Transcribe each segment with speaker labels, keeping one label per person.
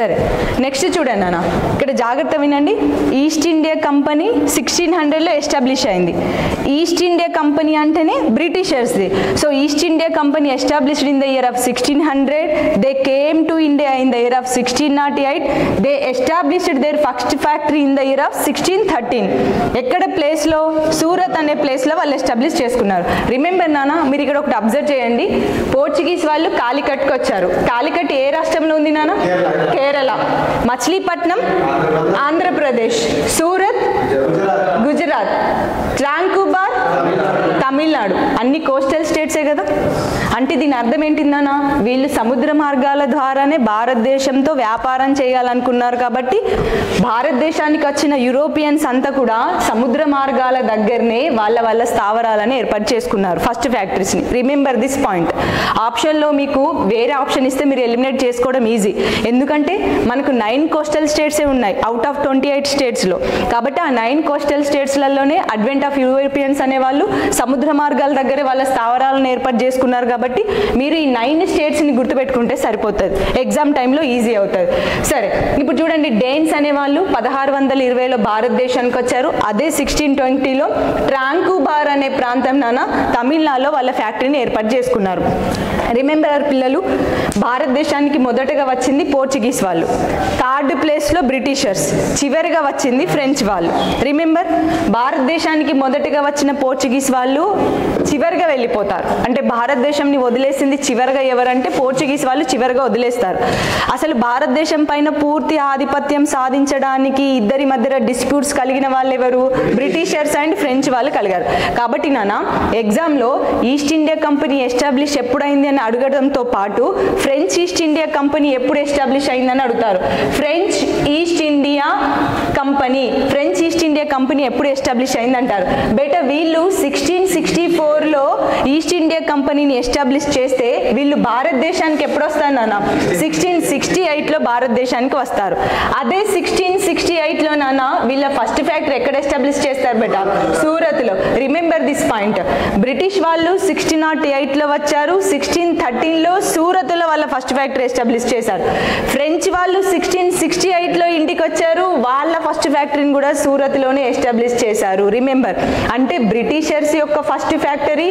Speaker 1: సరే, నెక్స్ట్ చూడండి నాన్న, ఇక్కడ జాగ్రత్త వినండి. ఈస్ట్ ఇండియా కంపెనీ 1600లో ఎస్టాబ్లిష్ అయింది. ఈస్ట్ ఇండియా కంపెనీ అంటేనే బ్రిటిషర్స్ది. So east India company established in the year of 1600. They came to India in the year of 1608. They established their first factory in the year of 1613. ఎక్కడ ప్లేస్లో? సూరత్ అనే ప్లేస్లో వాళ్ళు establish చేసుకున్నారు. Remember నాన్న, మీరు ఇక్కడ ఒకటి అబ్జర్వ్ చేయండి. పోర్చుగీస్ వాళ్ళు కాలికట్కి వచ్చారు. కాలికట్ ఏ రాష్ట్రంలో ఉంది నాన్న? కేరళ. మచిలీపట్నం ఆంధ్రప్రదేశ్. సూరత్ గుజరాత్. ట్రాంకుబార్ తమిళనాడు. అన్ని కోస్టల్ స్టేట్సే కదా. అంటే దీని అర్థం ఏంటిందన్న? వీళ్ళు సముద్ర మార్గాల ద్వారానే భారతదేశంతో వ్యాపారం చేయాలనుకున్నారు. కాబట్టి భారతదేశానికి వచ్చిన యూరోపియన్స్ అంతా కూడా సముద్ర మార్గాల దగ్గరనే వాళ్ళ స్థావరాలను ఏర్పాటు చేసుకున్నారు, ఫస్ట్ ఫ్యాక్టరీస్ని. Remember this point. ఆప్షన్లో మీకు వేరే ఆప్షన్ ఇస్తే మీరు ఎలిమినేట్ చేసుకోవడం ఈజీ. ఎందుకంటే మనకు 9 కోస్టల్ స్టేట్సే ఉన్నాయి అవుట్ ఆఫ్ 28 స్టేట్స్లో. కాబట్టి ఆ 9 కోస్టల్ స్టేట్స్లలోనే అడ్వెంట్ ఆఫ్ యూరోపియన్స్ అనేవాళ్ళు సముద్ర మార్గాల దగ్గరే వాళ్ళ స్థావరాలను ఏర్పాటు చేసుకున్నారు. కాబట్టి మీరు ఈ 9 స్టేట్స్ని గుర్తుపెట్టుకుంటే సరిపోతుంది, ఎగ్జామ్ టైంలో ఈజీ అవుతుంది. సరే, ఇప్పుడు చూడండి, డేన్స్ అనేవాళ్ళు 1620లో భారతదేశానికి వచ్చారు. అదే 1620లో ట్రాంకుబార్ అనే ప్రాంతం తమిళనాడులో వాళ్ళ ఫ్యాక్టరీని ఏర్పాటు చేసుకున్నారు. రిమెంబర్ పిల్లలు, భారతదేశానికి మొదటగా వచ్చింది పోర్చుగీస్ వాళ్ళు, థర్డ్ ప్లేస్లో బ్రిటిషర్స్, చివరిగా వచ్చింది ఫ్రెంచ్ వాళ్ళు. రిమెంబర్, భారతదేశానికి మొదటగా వచ్చిన పోర్చుగీస్ వాళ్ళు చివరిగా వెళ్ళిపోతారు. అంటే భారతదేశంని వదిలేసింది చివరిగా ఎవరంటే పోర్చుగీస్ వాళ్ళు చివరిగా వదిలేస్తారు. అసలు భారతదేశం పైన పూర్తి ఆధిపత్యం సాధించడానికి ఇద్దరి మధ్య డిస్ప్యూట్స్ కలిగిన వాళ్ళు ఎవరు? బ్రిటిషర్స్ అండ్ ఫ్రెంచ్ వాళ్ళు కలిగారు. కాబట్టి నాన్న ఎగ్జామ్లో ఈస్ట్ ఇండియా కంపెనీ ఎస్టాబ్లిష్ ఎప్పుడైంది అని అడగడంతో పాటు ఫ్రెంచ్ ఈస్ట్ ఇండియా కంపెనీ ఎప్పుడు ఎస్టాబ్లిష్ అయిందని అడుగుతారు. ఫ్రెంచ్ ఈస్ట్ ఇండియా కంపెనీ ఎప్పుడు ఎస్టాబ్లిష్ అయింది అంటారు. బెటర్ వీళ్ళు 1664లో ఈస్ట్ ఇండియా కంపెనీని ఎస్టాబ్లిష్ చేస్తే వీళ్ళు భారతదేశానికి ఎప్పుడు వస్తారు నాన్న? 1668లో భారతదేశానికి వస్తారు. అదే 1668లో నాన్న వీళ్ళ ఫస్ట్ ఫ్యాక్టరీ ఎక్కడ ఎస్టాబ్లిష్ చేస్తారు బెట? సూరత్లో. Remember this point. బ్రిటిష్ వాళ్ళు 1608లో వచ్చారు, 1613లో సూరత్లో వాళ్ళ ఫస్ట్ ఫ్యాక్టరీ ఎస్టాబ్లిష్ చేశారు. ఫ్రెంచ్ వాళ్ళు 1668లో ఇంటికి వచ్చారు, వాళ్ళ ఫస్ట్ ఫ్యాక్టరీని కూడా సూరత్లోనే ఎస్టాబ్లిష్ చేశారు. రిమెంబర్, అంటే బ్రిటిషర్స్ యొక్క ఫస్ట్ ఫ్యాక్టరీ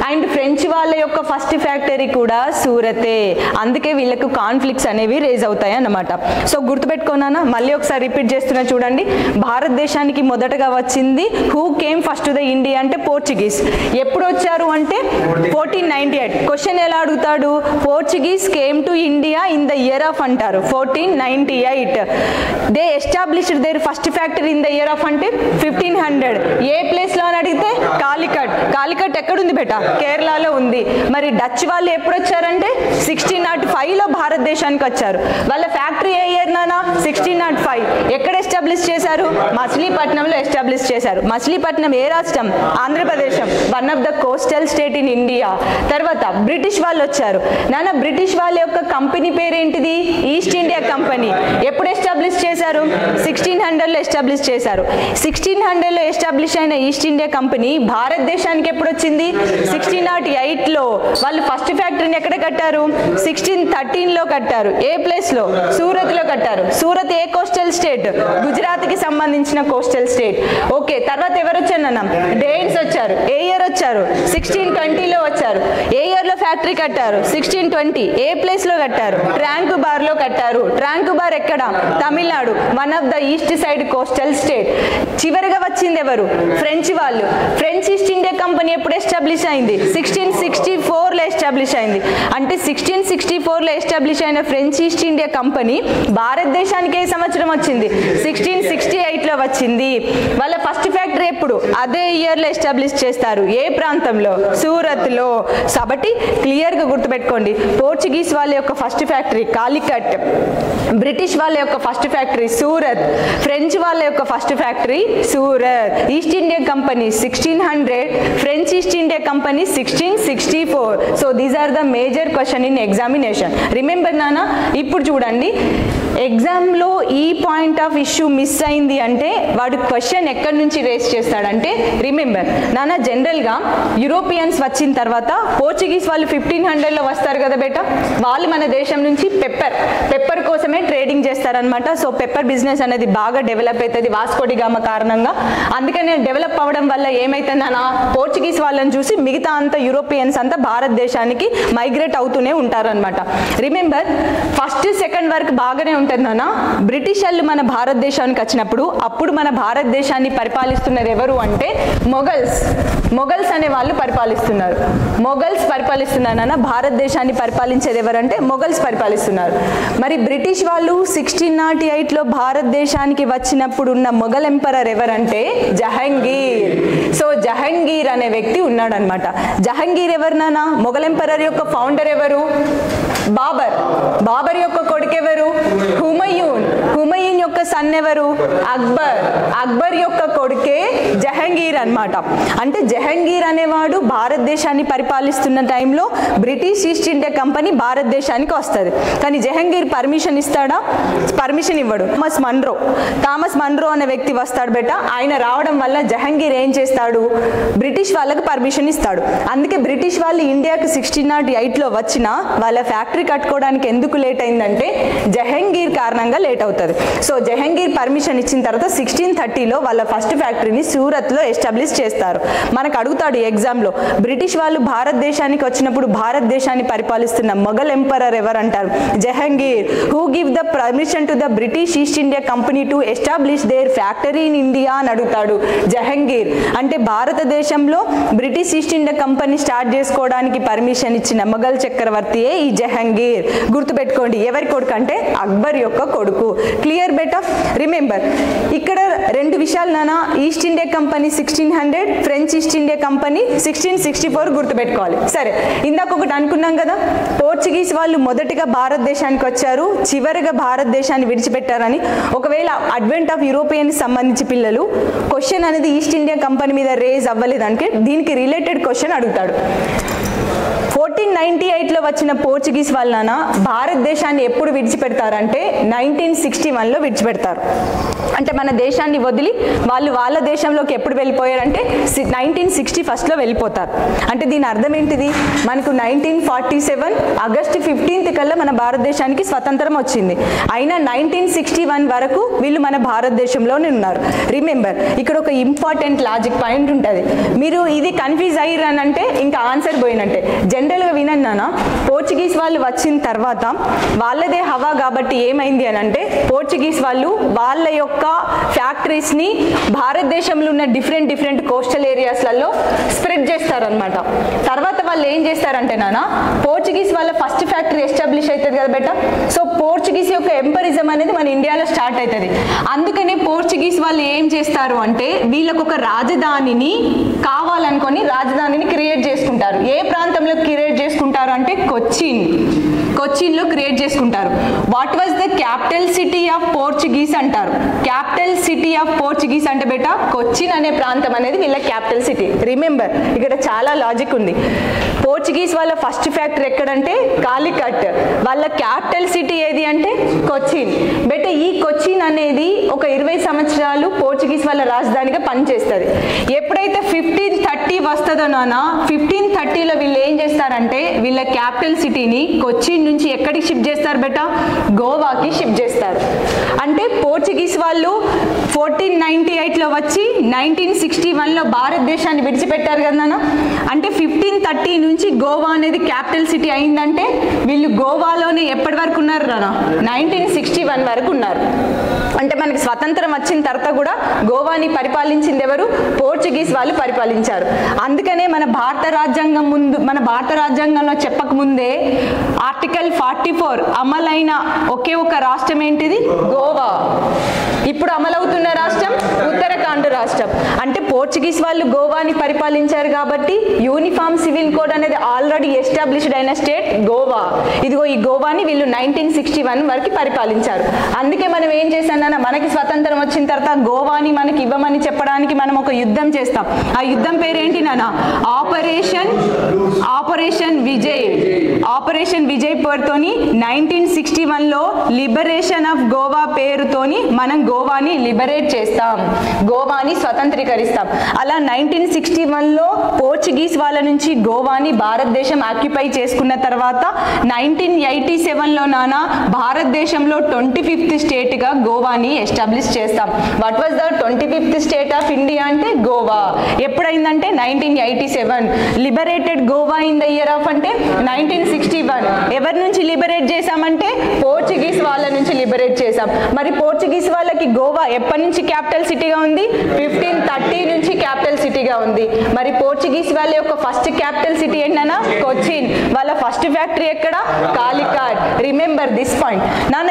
Speaker 1: అండ్ ఫ్రెంచ్ వాళ్ళ యొక్క ఫస్ట్ ఫ్యాక్టరీ కూడా సూరతే. అందుకే వీళ్ళకు కాన్ఫ్లిక్ట్స్ అనేవి రేజ్ అవుతాయి అన్నమాట. సో గుర్తుపెట్టుకోనా, మళ్ళీ ఒకసారి రిపీట్ చేస్తున్నా చూడండి. భారతదేశానికి మొదటగా వచ్చింది who came first to the India అంటే పోర్చుగీస్. ఎప్పుడు వచ్చారు అంటే 1498. క్వశ్చన్ ఎలా అడుగుతాడు? Portuguese came to India in the year of అంటారు 1498. They established their first factory in the year of అంటే 1500. ఏ ప్లేస్ లో అని అడిగితే కాలికట్. కాలికట్ ఎక్కడుంది బేటా? కేరళలో ఉంది. మరి డచ్ వాళ్ళు ఎప్పుడు వచ్చారంటే 1605లో భారతదేశానికి వచ్చారు. వాళ్ళ ఫ్యాక్టరీ ఏ ఇయర్ నానా? 1605. ఎక్కడ ఎస్టాబ్లిష్ చేశారు? మచిలీపట్నంలో ఎస్టాబ్లిష్ చేశారు. మచిలీపట్నం ఏ రాష్ట్రం? ఆంధ్రప్రదేశం, one of the coastal state in India. తర్వాత బ్రిటిష్ వాళ్ళు వచ్చారు నానా. బ్రిటిష్ వాళ్ళ యొక్క కంపెనీ పేరేంటిది? East India company. ఎప్పుడు ఎస్టాబ్లిష్ చేశారు? 1600లో ఎస్టాబ్లిష్ చేశారు. 1600లో ఎస్టాబ్లిష్ అయిన ఈస్ట్ ఇండియా కంపెనీ భారతదేశానికి ఎప్పుడు వచ్చింది? 1608లో. వాళ్ళు ఫస్ట్ ఫ్యాక్టరీని ఎక్కడ కట్టారు? 1613లో కట్టారు. ఏ ప్లేస్ లో? సూరత్ లో కట్టారు. సూరత్ ఏ కోస్టల్ స్టేట్? గుజరాత్ కి సంబంధించిన కోస్టల్ స్టేట్. ఓకే, తర్వాత ఎవరు వచ్చారు నాన్న? డేన్స్ వచ్చారు. ఏ ఇయర్ వచ్చారు? 1620లో వచ్చారు. ఏ ఇయర్ లో ఫ్యాక్టరీ కట్టారు? 1620. ఏ ప్లేస్ లో కట్టారు? ట్రాంకుబార్ లో కట్టారు. ట్రాంకుబార్ ఎక్కడ? Tamil Nadu, one of the east side coastal state. చివరిగా వచ్చింది ఎవరు? ఫ్రెంచ్ వాళ్ళు. ఫ్రెంచ్ ఈస్ట్ ఇండియా కంపెనీ ఎప్పుడు ఎస్టాబ్లిష్ అయింది? 1664లో ఎస్టాబ్లిష్ అయింది. అంటే 1664లో ఎస్టాబ్లిష్ అయిన ఫ్రెంచ్ ఈస్ట్ ఇండియా కంపెనీ భారతదేశానికి ఏ సంవత్సరం వచ్చింది? 1668లో వచ్చింది. వాళ్ళ ఫస్ట్ ఫ్యాక్టరీ ఎప్పుడు? అదే ఇయర్లో ఎస్టాబ్లిష్ చేస్తారు. ఏ ప్రాంతంలో? సూరత్లో. కాబట్టి క్లియర్గా గుర్తుపెట్టుకోండి. పోర్చుగీస్ వాళ్ళ యొక్క ఫస్ట్ ఫ్యాక్టరీ కాలికట్, బ్రిటిష్ వాళ్ళ యొక్క ఫస్ట్ ఫ్యాక్టరీ సూరత్, ఫ్రెంచ్ వాళ్ళ యొక్క first factory Surat. East India Company 1600, French East India Company 1664. So these are the major question in examination. Remember నానా, ఇప్పుడు చూడండి, ఎగ్జామ్లో ఈ పాయింట్ ఆఫ్ ఇష్యూ మిస్ అయింది అంటే వాడు క్వశ్చన్ ఎక్కడి నుంచి రేస్ చేస్తాడంటే, రిమెంబర్ నానా, జనరల్గా యూరోపియన్స్ వచ్చిన తర్వాత పోర్చుగీస్ వాళ్ళు 1500లో వస్తారు కదా బేట, వాళ్ళు మన దేశం నుంచి పెప్పర్ కోసమే ట్రేడింగ్ చేస్తారనమాట. సో పెప్పర్ బిజినెస్ అనేది బాగా డెవలప్ అవుతుంది వాస్కో డి గామా కారణంగా. అందుకనే డెవలప్ అవ్వడం వల్ల ఏమైతుందన్నా పోర్చుగీస్ వాళ్ళని చూసి మిగతా అంతా యూరోపియన్స్ అంతా భారతదేశానికి మైగ్రేట్ అవుతూనే ఉంటారనమాట. రిమెంబర్ ఫస్ట్ సెకండ్ వరకు బాగానే ఉంటుందన్నా. బ్రిటిష్ వాళ్ళు మన భారతదేశానికి వచ్చినప్పుడు అప్పుడు మన భారతదేశాన్ని పరిపాలిస్తున్నది ఎవరు అంటే మొఘల్స్ అనే వాళ్ళు పరిపాలిస్తున్నారు. మొఘల్స్ పరిపాలిస్తున్నారన్న భారతదేశాన్ని పరిపాలించేది ఎవరంటే మొఘల్స్ పరిపాలిస్తున్నారు. మరి బ్రిటిష్ వాళ్ళు 1608లో భారతదేశానికి వచ్చినప్పుడు ఉన్న మొఘల్ ఎంపరర్ ఎవరంటే జహంగీర్. సో జహంగీర్ అనే వ్యక్తి ఉన్నాడనమాట. జహంగీర్ ఎవరినానా? మొఘల్ ఎంపరర్ యొక్క ఫౌండర్ ఎవరు? బాబర్ యొక్క కొడుకు ఎవరు? హుమయూన్ యొక్క సన్ ఎవరు? అక్బర్ యొక్క కొడుకే జహంగీర్ అన్నమాట. అంటే జహంగీర్ అనేవాడు భారతదేశాన్ని పరిపాలిస్తున్న టైంలో బ్రిటిష్ ఈస్ట్ ఇండియా కంపెనీ భారతదేశానికి వస్తుంది. కానీ జహంగీర్ పర్మిషన్ ఇస్తాడా? పర్మిషన్ ఇవ్వడు. థామస్ మన్రో అనే వ్యక్తి వస్తాడు బేట. ఆయన రావడం వల్ల జహంగీర్ ఏం చేస్తాడు? బ్రిటిష్ వాళ్ళకు పర్మిషన్ ఇస్తాడు. అందుకే బ్రిటిష్ వాళ్ళు ఇండియాకి 1608లో వచ్చినా వాళ్ళ ఫ్యాక్టరీ కట్టుకోవడానికి ఎందుకు లేట్ అయిందంటే జహంగీర్ కారణంగా లేట్ అవుతుంది. సో జహంగీర్ పర్మిషన్ ఇచ్చిన తర్వాత 1630లో వాళ్ళ ఫస్ట్ ఫ్యాక్టరీని సూరత్లో ఎస్టాబ్లిష్ చేస్తారు. మనకు అడుగుతాడు ఎగ్జామ్లో, బ్రిటిష్ వాళ్ళు భారతదేశానికి వచ్చినప్పుడు భారతదేశాన్ని పరిపాలిస్తున్న మొఘల్ ఎంపరర్ ఎవరంటారు? Jahangir. Who give the permission to the British east India company to establish their factory in India అని అడుగుతాడు. జహంగీర్. అంటే భారతదేశంలో British east India company start చేసుకోవడానికి పర్మిషన్ ఇచ్చిన మొఘల్ చక్రవర్తియే ఈ జహంగీర్. గుర్తుపెట్టుకోండి, ఎవరి కొడుకు అంటే అక్బర్ యొక్క కొడుకు. క్లియర్ బేటా? రిమెంబర్ ఇక్కడ రెండు విషయాలు నానా, east India Company 1600, French East India Company 1664 గుర్తుపెట్టుకోవాలి. సరే, ఇందాక ఒకటి అనుకున్నాం కదా, పోర్చుగీస్ వాళ్ళు మొదటిగా భారతదేశానికి వచ్చారు, చివరిగా భారతదేశాన్ని విడిచిపెట్టారని. ఒకవేళ అడ్వెంట్ ఆఫ్ యూరోపియన్ సంబంధించి పిల్లలు క్వశ్చన్ అనేది ఈస్ట్ ఇండియా కంపెనీ మీద రేజ్ అవ్వలేదంటే దీనికి రిలేటెడ్ క్వశ్చన్ అడుగుతాడు. 1498లో వచ్చిన పోర్చుగీస్ వాళ్ళన భారతదేశాన్ని ఎప్పుడు విడిచిపెడతారంటే 1961లో విడిచిపెడతారు. అంటే మన దేశాన్ని వదిలి వాళ్ళు వాళ్ళ దేశంలోకి ఎప్పుడు వెళ్ళిపోయారంటే 1961లో వెళ్ళిపోతారు. అంటే దీని అర్థం ఏంటిది? మనకు 1947 ఆగస్టు 15th కల్లా మన భారతదేశానికి స్వతంత్రం వచ్చింది. అయినా 1961 వరకు వీళ్ళు మన భారతదేశంలోనే ఉన్నారు. రిమెంబర్, ఇక్కడ ఒక ఇంపార్టెంట్ లాజిక్ పాయింట్ ఉంటుంది. మీరు ఇది కన్ఫ్యూజ్ అయ్యారనంటే ఇంకా ఆన్సర్ పోయినట్టే. జనరల్గా వినండి నాన్న, పోర్చుగీస్ వాళ్ళు వచ్చిన తర్వాత వాళ్ళదే హవా కాబట్టి ఏమైంది అని అంటే పోర్చుగీస్ వాళ్ళు వాళ్ళ యొక్క ఫ్యాక్టరీస్ని భారతదేశంలో ఉన్న డిఫరెంట్ కోస్టల్ ఏరియాస్లలో స్ప్రెడ్ చేస్తారనమాట. తర్వాత వాళ్ళు ఏం చేస్తారంటే నాన్న, పోర్చుగీస్ వాళ్ళ ఫస్ట్ ఫ్యాక్టరీ ఎస్టాబ్లిష్ అవుతుంది కదా బెట. సో పోర్చుగీస్ యొక్క ఎంపరిజం అనేది మన ఇండియాలో స్టార్ట్ అవుతుంది. అందుకనే పోర్చుగీస్ వాళ్ళు ఏం చేస్తారు అంటే వీళ్ళకు ఒక రాజధానిని కావాలనుకొని రాజధానిని క్రియేట్ చేసుకుంటారు. ఏ ప్రాంతంలో క్రియేట్ చేసుకుంటారు అంటే కొచ్చిన్లో క్రియేట్ చేసుకుంటారు. What the the capital city of Portuguese అంటారు. క్యాపిటల్ సిటీ ఆఫ్ పోర్చుగీస్ అంటే బేట కొచ్చిన్ అనే ప్రాంతం అనేది వీళ్ళ క్యాపిటల్ సిటీ. రిమెంబర్, ఇక్కడ చాలా లాజిక్ ఉంది. పోర్చుగీస్ వాళ్ళ ఫస్ట్ ఫ్యాక్టరీ ఎక్కడంటే కాలికట్. వాళ్ళ క్యాపిటల్ సిటీ ఏది అంటే కొచ్చిన్. బేట ఈ కొచ్చిన్ అనేది ఒక 20 సంవత్సరాలు పోర్చుగీస్ వాళ్ళ రాజధానిగా పనిచేస్తుంది. ఎప్పుడైతే 1530 వస్తుందో నాన్న, 1530లో వీళ్ళు ఏం చేస్తారంటే వీళ్ళ క్యాపిటల్ సిటీని కొచ్చిన్ నుంచి ఎక్కడికి షిఫ్ట్ చేస్తారు బేట? గోవాకి షిఫ్ట్ చేస్తారు. అంటే పోర్చుగీస్ వాళ్ళు 1498లో వచ్చి 1961లో భారతదేశాన్ని విడిచిపెట్టారు కదా నాన్న. అంటే 1530 నుంచి గోవా అనేది క్యాపిటల్ సిటీ అయిందంటే వీళ్ళు గోవాలోనే ఎప్పటి వరకు ఉన్నారు నాన్న? 1961 వరకు ఉన్నారు. అంటే మనకి స్వతంత్రం వచ్చిన తర్వాత కూడా గోవాని పరిపాలించింది ఎవరు? పోర్చుగీస్ వాళ్ళు పరిపాలించారు. అందుకనే మన భారత రాజ్యాంగంలో చెప్పక ముందే ఆర్టికల్ 44 అమలైన ఒకే ఒక రాష్ట్రం ఏంటిది? గోవా. ఇప్పుడు అమలవుతున్న రాష్ట్రం ఉత్తరాఖండ్ రాష్ట్రం. అంటే పోర్చుగీస్ వాళ్ళు గోవాని పరిపాలించారు కాబట్టి యూనిఫామ్ సివిల్ కోడ్ అనేది ఆల్రెడీ ఎస్టాబ్లిష్డ్ అయిన స్టేట్ గోవా. ఇదిగో ఈ గోవాని వీళ్ళు 1961 వరకు పరిపాలించారు. అందుకే మనం ఏం చేశానన్నా, మనకి స్వతంత్రం వచ్చిన తర్వాత గోవాని మనకి ఇవ్వమని చెప్పడానికి మనం ఒక యుద్ధం చేస్తాం. ఆ యుద్ధం పేరేంటి నాన్న? ఆపరేషన్ విజయ్. ఆపరేషన్ విజయ్ పేరుతోని 1961లో లిబరేషన్ ఆఫ్ గోవా పేరుతోని మనం గోవాని లిబరేట్ చేస్తాం, గోవాని స్వతంత్రీకరిస్తాం. అలా 1961లో పోర్చుగీస్ వాళ్ళ నుంచి గోవాని భారతదేశం ఆక్యుపై చేసుకున్న తర్వాత 1987లో భారతదేశంలో 25th స్టేట్గా గోవాని ఎస్టాబ్లిష్ చేస్తాం. వాట్ వాజ్ ద 25th స్టేట్ ఆఫ్ ఇండియా అంటే గోవా. ఎప్పుడైందంటే 1987. Liberated Goa in the year of అంటే 1961. ఎవరి నుంచి లిబరేట్ చేశామంటే పోర్చుగీస్ వాళ్ళ నుంచి లిబరేట్ చేశాం. మరి పోర్చుగీస్ వాళ్ళకి గోవా ఎప్పటి నుంచి క్యాపిటల్ సిటీగా ఉంది? 1530 నుంచి క్యాపిటల్ సిటీగా ఉంది. మరి పోర్చుగీస్ వాళ్ళ యొక్క ఫస్ట్ క్యాపిటల్ సిటీ ఏంటన్నా? కొచ్చిన్. వాళ్ళ ఫస్ట్ ఫ్యాక్టరీ ఎక్కడ? కాలికాట్. Remember this point.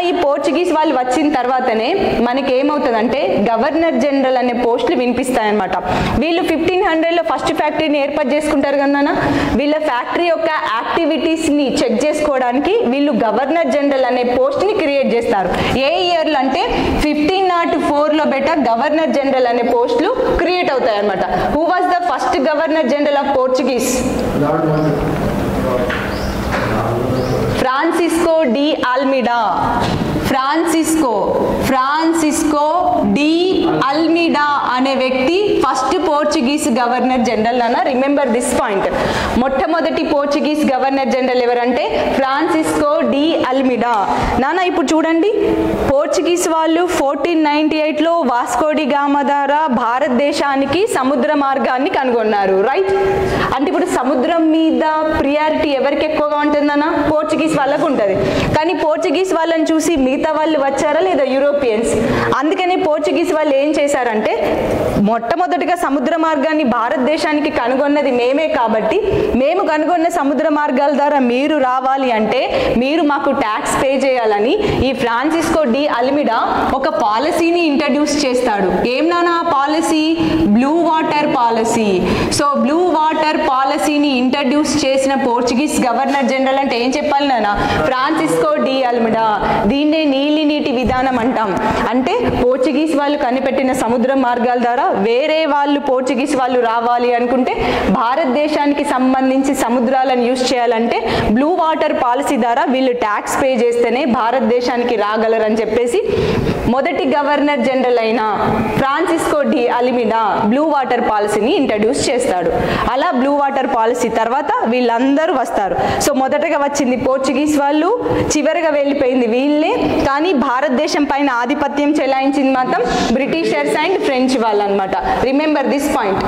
Speaker 1: ఈ పోర్చుగీస్ వాళ్ళు వచ్చిన తర్వాతనే మనకి ఏమవుతుందంటే గవర్నర్ జనరల్ అనే పోస్టులు వినిపిస్తాయన్నమాట. వీళ్ళు 1500లో ఫస్ట్ ఫ్యాక్టరీని ఏర్పాటు చేసుకుంటారు కదా. వీళ్ళ ఫ్యాక్టరీ యొక్క యాక్టివిటీస్ని చెక్ చేసుకోవడానికి వీళ్ళు గవర్నర్ జనరల్ అనే పోస్ట్ని క్రియేట్ చేస్తారు. ఏ ఇయర్లో అంటే 1504లో గవర్నర్ జనరల్ అనే పోస్టులు క్రియేట్ అవుతాయి అన్నమాట. Who was the first governor general of Portuguese? Francisco de Almeida. Francisco de Almeida అనే వ్యక్తి ఫస్ట్ పోర్చుగీస్ గవర్నర్ జనరల్ అన్న. Remember this point. మొట్టమొదటి పోర్చుగీస్ గవర్నర్ జనరల్ ఎవరంటే ఫ్రాన్సిస్కో డి అల్మిడా. ఇప్పుడు చూడండి, పోర్చుగీస్ వాళ్ళు 1498లో వాస్కోడి గామా ద్వారా భారతదేశానికి సముద్ర మార్గాన్ని కనుగొన్నారు. రైట్. అంటే ఇప్పుడు సముద్రం మీద ప్రియారిటీ ఎవరికి ఎక్కువగా ఉంటుందన్న? పోర్చుగీస్ వాళ్ళకు ఉంటుంది. కానీ పోర్చుగీస్ వాళ్ళని చూసి మిగతా వాళ్ళు వచ్చారా లేదా? యూరోపియన్స్. అందుకని పోర్చుగీస్ వాళ్ళు ఏం చేశారంటే మొట్టమొదటిగా సముద్ర మార్గాన్ని భారతదేశానికి కనుగొన్నది మేమే కాబట్టి మేము కనుగొన్న సముద్ర మార్గాల ద్వారా మీరు రావాలి అంటే మీరు మాకు ట్యాక్స్ పే చేయాలని ఈ ఫ్రాన్సిస్కో డి అల్మిడా ఒక పాలసీని ఇంట్రడ్యూస్ చేస్తాడు. ఏం నానా policy? Blue water policy. So blue water పాలసీని ఇంట్రడ్యూస్ చేసిన పోర్చుగీస్ గవర్నర్ జనరల్ అంటే ఏం చెప్పాలి నాన్న? Francisco de Almeida. దీన్నే నీలి నీటి విధానం అంటాం. అంటే పోర్చుగీస్ వాళ్ళు కనిపెట్టిన సముద్ర మార్గాల ద్వారా వేరే వాళ్ళు పోర్చుగీస్ వాళ్ళు రావాలి అనుకుంటే భారతదేశానికి సంబంధించి సముద్రాలను యూజ్ చేయాలంటే బ్లూ వాటర్ పాలసీ ద్వారా వీళ్ళు ట్యాక్స్ పే చేస్తేనే భారతదేశానికి రాగలరని చెప్పేసి మొదటి గవర్నర్ జనరల్ అయిన Francisco de Almeida blue water పాలసీని ఇంట్రడ్యూస్ చేస్తాడు. అలా బ్లూ వాటర్ పాలసీ తర్వాత వీళ్ళందరూ వస్తారు. సో మొదటగా వచ్చింది పోర్చుగీస్ వాళ్ళు, చివరిగా వెళ్ళిపోయింది వీళ్ళే. కానీ భారతదేశం పైన ఆధిపత్యం చెలాయించింది మాత్రం బ్రిటిషర్స్ అండ్ ఫ్రెంచ్ వాళ్ళు అన్నమాట. Remember this point.